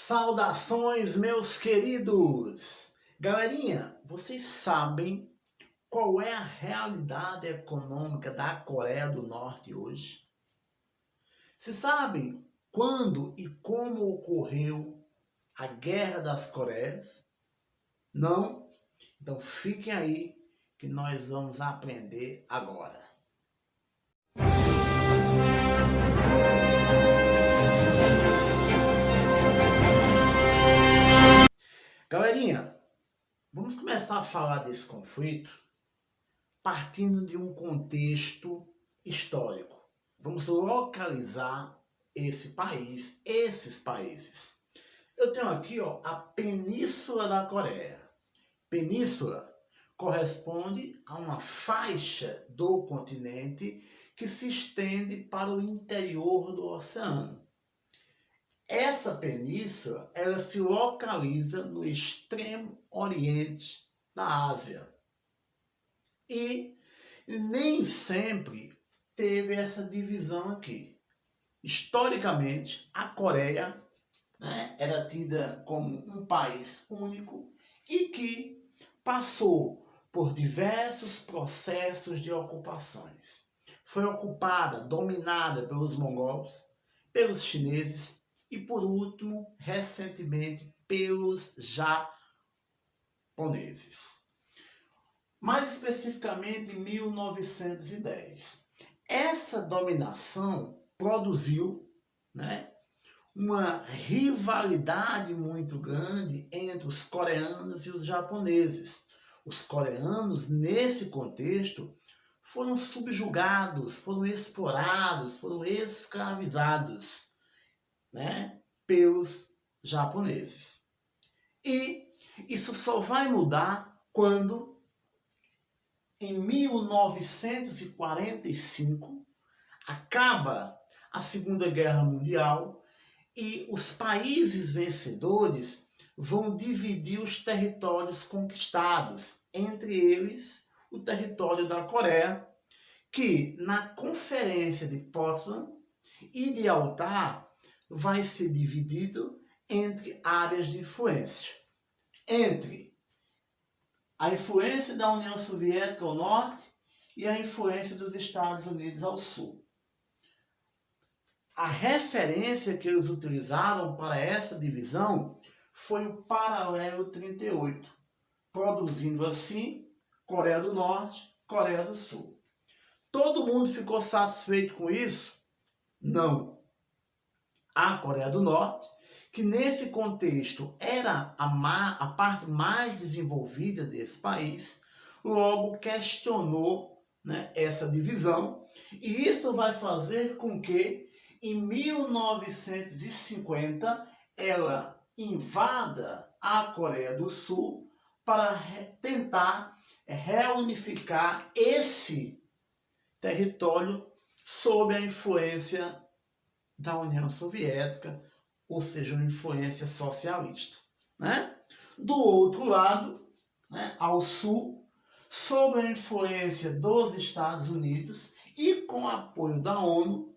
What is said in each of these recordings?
Saudações, meus queridos! Galerinha, vocês sabem qual é a realidade econômica da Coreia do Norte hoje? Vocês sabem quando e como ocorreu a Guerra das Coreias? Não? Então fiquem aí que nós vamos aprender agora. Galerinha, vamos começar a falar desse conflito partindo de um contexto histórico. Vamos localizar esse país, esses países. Eu tenho aqui a Península da Coreia. Península corresponde a uma faixa do continente que se estende para o interior do oceano. Essa península, ela se localiza no extremo oriente da Ásia. E nem sempre teve essa divisão aqui. Historicamente, a Coreia, era tida como um país único e que passou por diversos processos de ocupações. Foi ocupada, dominada pelos mongóis, pelos chineses, e por último, recentemente, pelos japoneses. Mais especificamente em 1910. Essa dominação produziu uma rivalidade muito grande entre os coreanos e os japoneses. Os coreanos, nesse contexto, foram subjugados, foram explorados, foram escravizados, pelos japoneses. E isso só vai mudar quando, em 1945, acaba a Segunda Guerra Mundial e os países vencedores vão dividir os territórios conquistados, entre eles o território da Coreia, que na Conferência de Potsdam e de Yalta vai ser dividido entre áreas de influência. Entre a influência da União Soviética ao norte e a influência dos Estados Unidos ao sul. A referência que eles utilizaram para essa divisão foi o paralelo 38, produzindo assim Coreia do Norte, Coreia do Sul. Todo mundo ficou satisfeito com isso? Não. A Coreia do Norte, que nesse contexto era a parte mais desenvolvida desse país, logo questionou essa divisão, e isso vai fazer com que, em 1950, ela invada a Coreia do Sul para tentar reunificar esse território sob a influência da União Soviética, ou seja, uma influência socialista. Do outro lado, ao sul, sob a influência dos Estados Unidos e com apoio da ONU,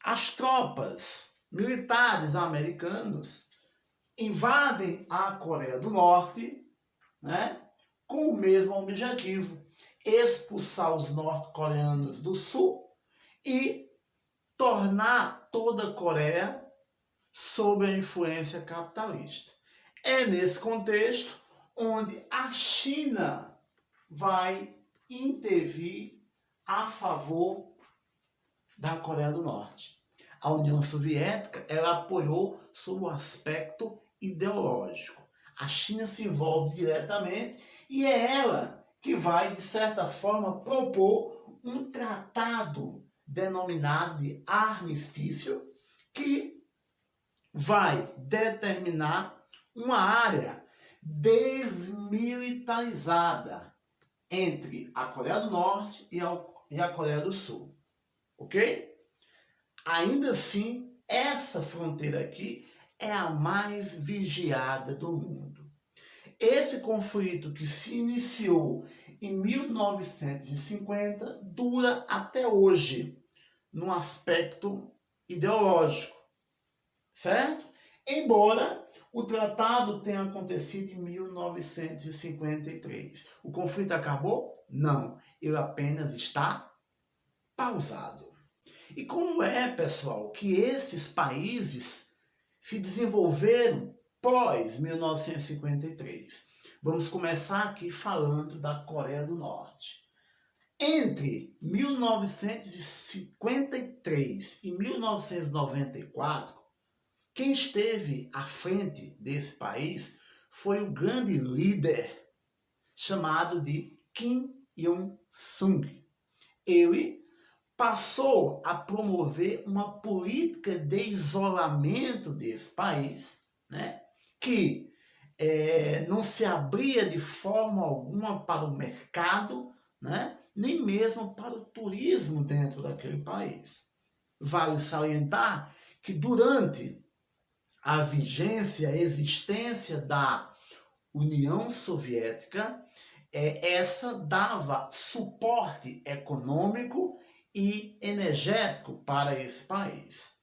as tropas militares americanos invadem a Coreia do Norte, com o mesmo objetivo: expulsar os norte-coreanos do sul e tornar toda a Coreia sob a influência capitalista. É nesse contexto onde a China vai intervir a favor da Coreia do Norte. A União Soviética, ela apoiou sob o aspecto ideológico. A China se envolve diretamente e é ela que vai, de certa forma, propor um tratado denominado de armistício, que vai determinar uma área desmilitarizada entre a Coreia do Norte e a Coreia do Sul. Ok? Ainda assim, essa fronteira aqui é a mais vigiada do mundo. Esse conflito, que se iniciou em 1950, dura até hoje, no aspecto ideológico, certo? Embora o tratado tenha acontecido em 1953. O conflito acabou? Não. Ele apenas está pausado. E como é, pessoal, que esses países se desenvolveram pós 1953? Vamos começar aqui falando da Coreia do Norte. Entre 1953 e 1994, quem esteve à frente desse país foi o grande líder chamado de Kim Il-sung. Ele passou a promover uma política de isolamento desse país, né, que não se abria de forma alguma para o mercado, né, nem mesmo para o turismo dentro daquele país. Vale salientar que durante a vigência, a existência da União Soviética, essa dava suporte econômico e energético para esse país.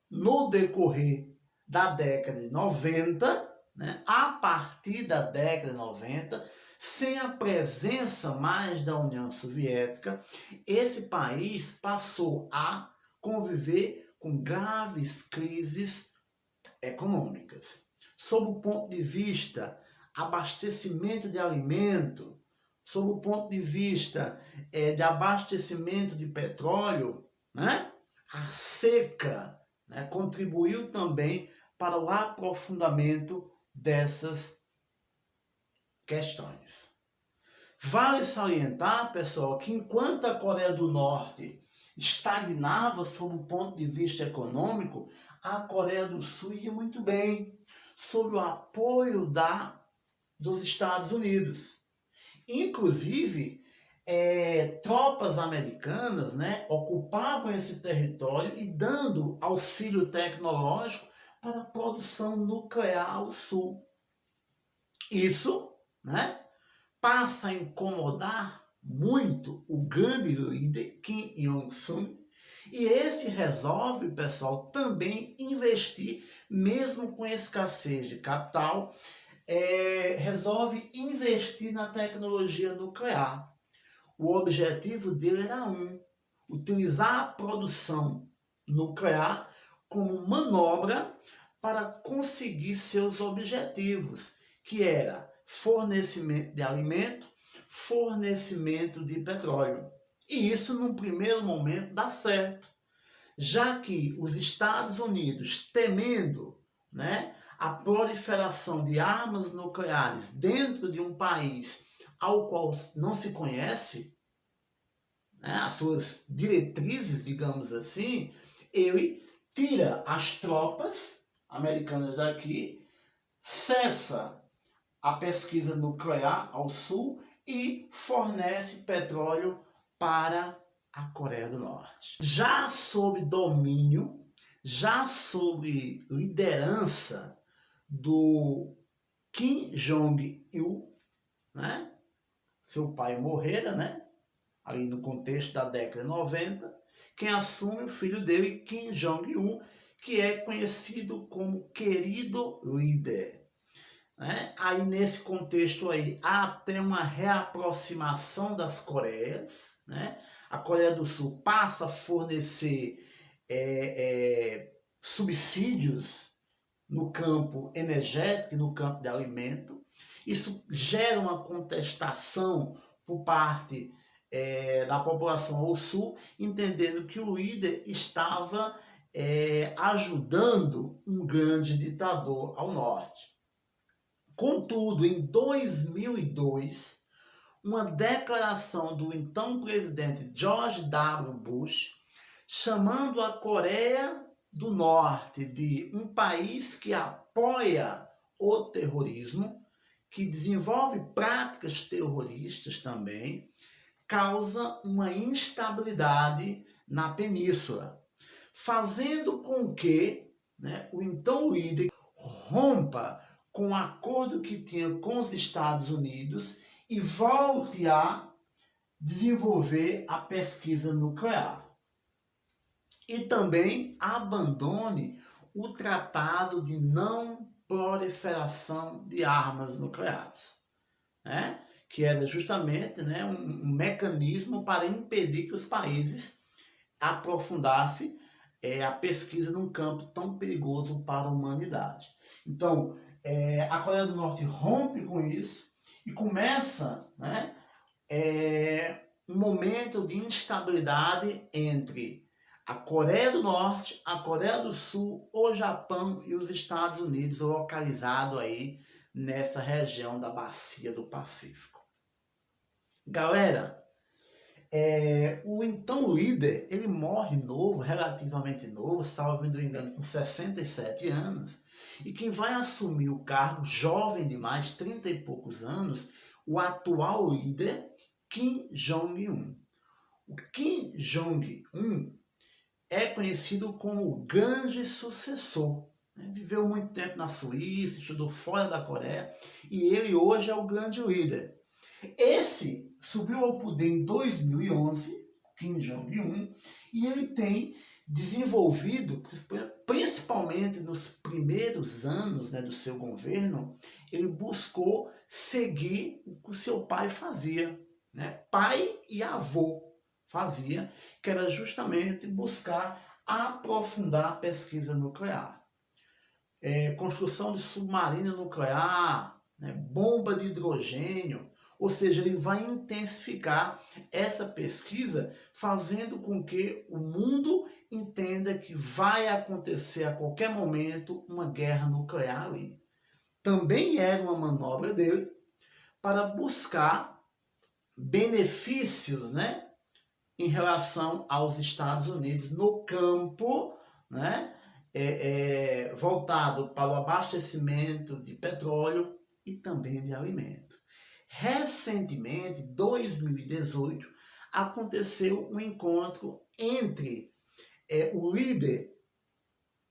No decorrer da década de 90, né, a partir da década de 90, sem a presença mais da União Soviética, esse país passou a conviver com graves crises econômicas. Sob o ponto de vista abastecimento de alimento, sob o ponto de vista de abastecimento de petróleo, né? A seca, né, contribuiu também para o aprofundamento dessas questões. Vale salientar, pessoal, que enquanto a Coreia do Norte estagnava sob o ponto de vista econômico, a Coreia do Sul ia muito bem, sob o apoio dos Estados Unidos. Inclusive, tropas americanas, né, ocupavam esse território e dando auxílio tecnológico para a produção nuclear ao Sul. Isso, né, passa a incomodar muito o grande líder Kim Il-sung, e esse resolve, pessoal, também investir, mesmo com escassez de capital, resolve investir na tecnologia nuclear. O objetivo dele era utilizar a produção nuclear como manobra para conseguir seus objetivos, que era fornecimento de alimento, fornecimento de petróleo. E isso, num primeiro momento, dá certo, já que os Estados Unidos, temendo, né, a proliferação de armas nucleares dentro de um país ao qual não se conhece, né, as suas diretrizes, digamos assim, ele tira as tropas americanas daqui, cessa a pesquisa nuclear ao sul e fornece petróleo para a Coreia do Norte. Já sob domínio, já sob liderança do Kim Jong-il, né? Seu pai morrera, né? Ali no contexto da década de 90, quem assume o filho dele, Kim Jong-un, que é conhecido como querido líder. Né? Aí nesse contexto aí há até uma reaproximação das Coreias, né? A Coreia do Sul passa a fornecer subsídios no campo energético e no campo de alimento. Isso gera uma contestação por parte da população ao sul, entendendo que o líder estava ajudando um grande ditador ao norte. Contudo, em 2002, uma declaração do então presidente George W. Bush, chamando a Coreia do Norte de um país que apoia o terrorismo, que desenvolve práticas terroristas também, causa uma instabilidade na península, fazendo com que, né, o então líder rompa com o acordo que tinha com os Estados Unidos e volte a desenvolver a pesquisa nuclear. E também abandone o Tratado de Não Proliferação de Armas Nucleares, né? Que era justamente, né, um mecanismo para impedir que os países aprofundassem a pesquisa num campo tão perigoso para a humanidade. Então, a Coreia do Norte rompe com isso e começa, né, um momento de instabilidade entre a Coreia do Norte, a Coreia do Sul, o Japão e os Estados Unidos, localizado aí nessa região da Bacia do Pacífico. Galera, o então líder, ele morre novo, relativamente novo, salvo me engano, com 67 anos, e quem vai assumir o cargo, jovem demais, 30 e poucos anos, o atual líder, Kim Jong-un. O Kim Jong-un é conhecido como o grande sucessor. Viveu muito tempo na Suíça, estudou fora da Coreia, e ele hoje é o grande líder. Esse subiu ao poder em 2011, Kim Jong-un, e ele tem desenvolvido, principalmente nos primeiros anos, né, do seu governo, ele buscou seguir o que o seu pai fazia, né? Pai e avô fazia, que era justamente buscar aprofundar a pesquisa nuclear. Construção de submarino nuclear, né, bomba de hidrogênio, ou seja, ele vai intensificar essa pesquisa, fazendo com que o mundo entenda que vai acontecer a qualquer momento uma guerra nuclear ali. Também era uma manobra dele para buscar benefícios, né, em relação aos Estados Unidos no campo, né, voltado para o abastecimento de petróleo e também de alimento. Recentemente, em 2018, aconteceu um encontro entre o líder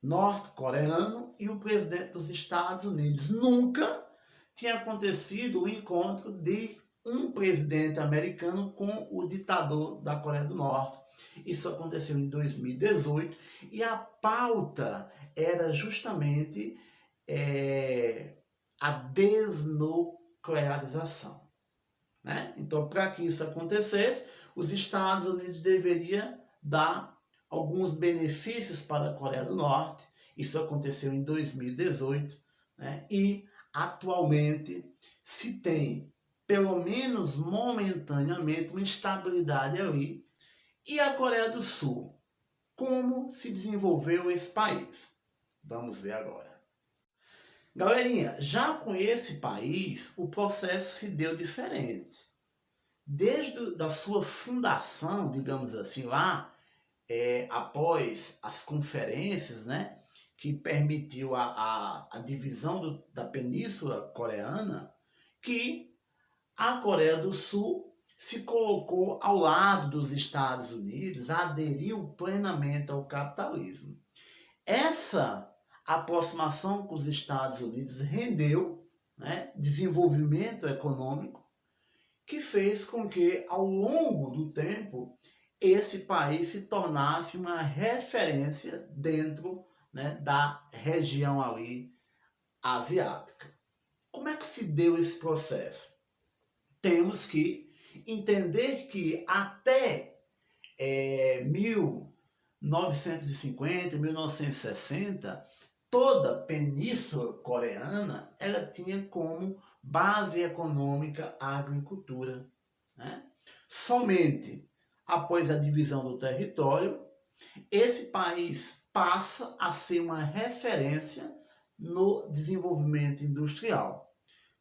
norte-coreano e o presidente dos Estados Unidos. Nunca tinha acontecido o encontro de um presidente americano com o ditador da Coreia do Norte. Isso aconteceu em 2018 e a pauta era justamente a desnuclearização, né? Então, para que isso acontecesse, os Estados Unidos deveriam dar alguns benefícios para a Coreia do Norte. Isso aconteceu em 2018, né? E atualmente se tem, pelo menos momentaneamente, uma instabilidade ali. E a Coreia do Sul? Como se desenvolveu esse país? Vamos ver agora. Galerinha, já com esse país, o processo se deu diferente. Desde a sua fundação, digamos assim, lá, após as conferências, né, que permitiu a divisão da Península Coreana, que a Coreia do Sul se colocou ao lado dos Estados Unidos, aderiu plenamente ao capitalismo. Essa aproximação com os Estados Unidos rendeu, né, desenvolvimento econômico, que fez com que, ao longo do tempo, esse país se tornasse uma referência dentro, né, da região ali asiática. Como é que se deu esse processo? Temos que entender que até 1950, 1960, toda a Península Coreana ela tinha como base econômica a agricultura, né? Somente após a divisão do território, esse país passa a ser uma referência no desenvolvimento industrial,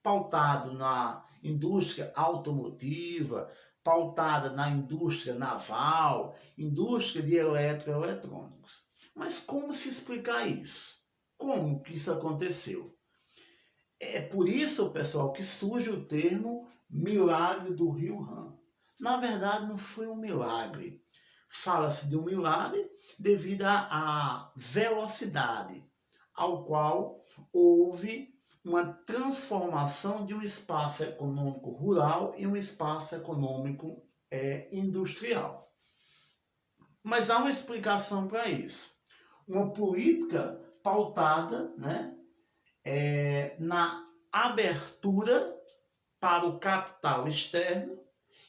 pautado na indústria automotiva, pautada na indústria naval, indústria de eletroeletrônicos. Mas como se explicar isso? Como que isso aconteceu? É por isso, pessoal, que surge o termo milagre do Rio Han. Na verdade, não foi um milagre. Fala-se de um milagre devido à velocidade ao qual houve uma transformação de um espaço econômico rural em um espaço econômico industrial. Mas há uma explicação para isso. Uma política pautada, né, na abertura para o capital externo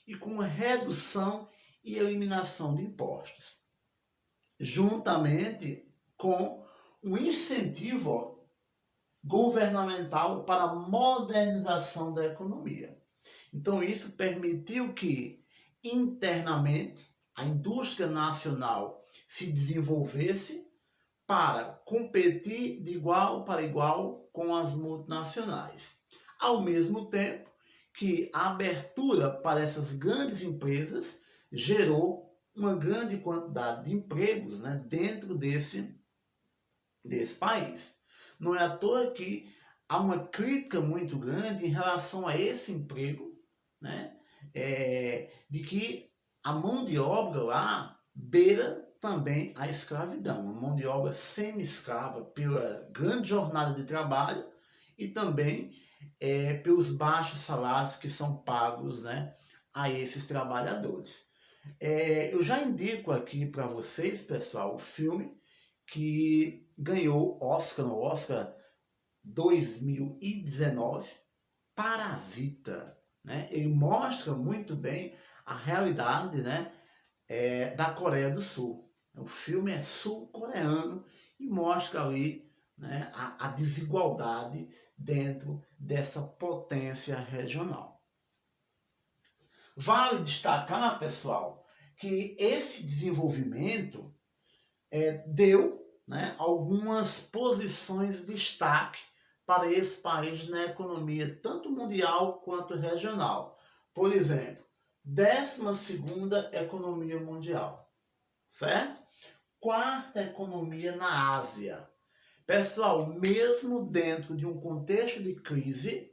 e com redução e eliminação de impostos, juntamente com um incentivo governamental para a modernização da economia. Então, isso permitiu que, internamente, a indústria nacional se desenvolvesse para competir de igual para igual com as multinacionais. Ao mesmo tempo que a abertura para essas grandes empresas gerou uma grande quantidade de empregos, né, dentro desse país. Não é à toa que há uma crítica muito grande em relação a esse emprego, né, de que a mão de obra lá beira também a escravidão, uma mão de obra semi-escrava pela grande jornada de trabalho e também pelos baixos salários que são pagos, né, a esses trabalhadores. Eu já indico aqui para vocês, pessoal, o filme que ganhou Oscar no Oscar 2019, Parasita, né? Ele mostra muito bem a realidade, né, da Coreia do Sul. O filme é sul-coreano e mostra ali, né, a desigualdade dentro dessa potência regional. Vale destacar, pessoal, que esse desenvolvimento deu, né, algumas posições de destaque para esse país na economia, tanto mundial quanto regional. Por exemplo, 12ª economia mundial, certo? 4ª economia na Ásia. Pessoal, mesmo dentro de um contexto de crise,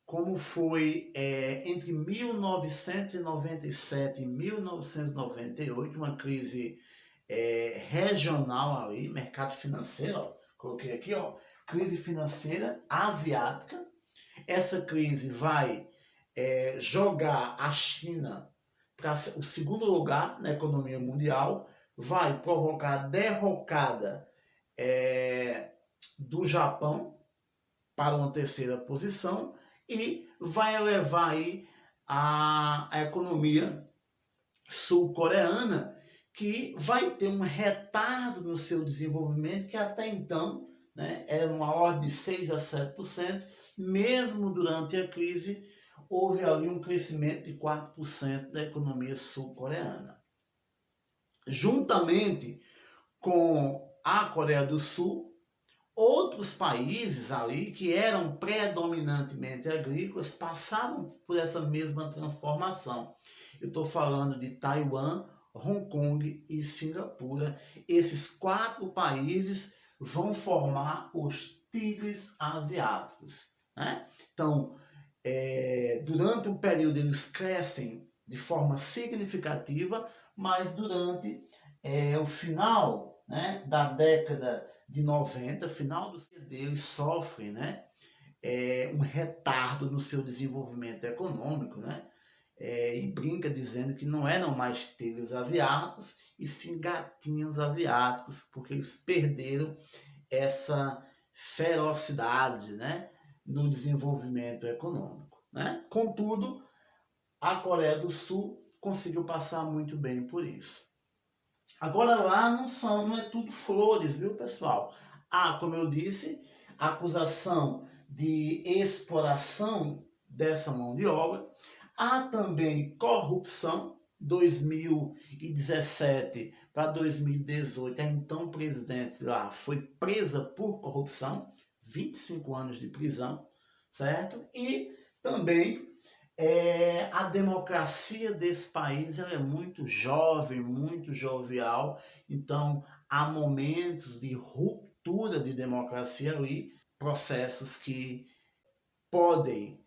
como foi entre 1997 e 1998, uma crise regional ali, mercado financeiro, ó, coloquei aqui, ó, crise financeira asiática. Essa crise vai jogar a China para o segundo lugar na economia mundial, vai provocar a derrocada do Japão para uma 3ª posição e vai elevar aí a economia sul-coreana, que vai ter um retardo no seu desenvolvimento que até então, né, era uma ordem de 6 a 7%, mesmo durante a crise houve ali um crescimento de 4% da economia sul-coreana. Juntamente com a Coreia do Sul, outros países ali que eram predominantemente agrícolas passaram por essa mesma transformação. Eu estou falando de Taiwan, Hong Kong e Singapura. Esses 4 países vão formar os tigres asiáticos, né? Então, durante o período eles crescem de forma significativa, mas durante o final, né, da década de 90, final do CD, eles sofrem, né, um retardo no seu desenvolvimento econômico, né? E brinca dizendo que não eram mais tigres asiáticos, e sim gatinhos asiáticos, porque eles perderam essa ferocidade, né, no desenvolvimento econômico, né? Contudo, a Coreia do Sul conseguiu passar muito bem por isso. Agora lá não é tudo flores, viu, pessoal? Há, como eu disse, acusação de exploração dessa mão de obra. Há também corrupção. 2017 para 2018, a então presidente lá foi presa por corrupção, 25 anos de prisão, certo? E também a democracia desse país ela é muito jovem, muito jovial, então há momentos de ruptura de democracia ali, processos que podem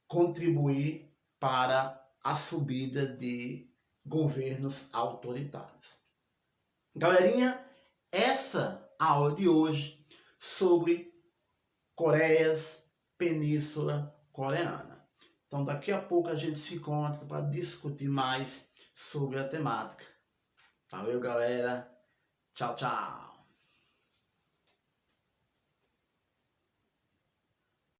contribuir para a subida de governos autoritários. Galerinha, essa aula de hoje sobre Coreias, Península Coreana. Então daqui a pouco a gente se encontra para discutir mais sobre a temática. Valeu, galera. Tchau, tchau.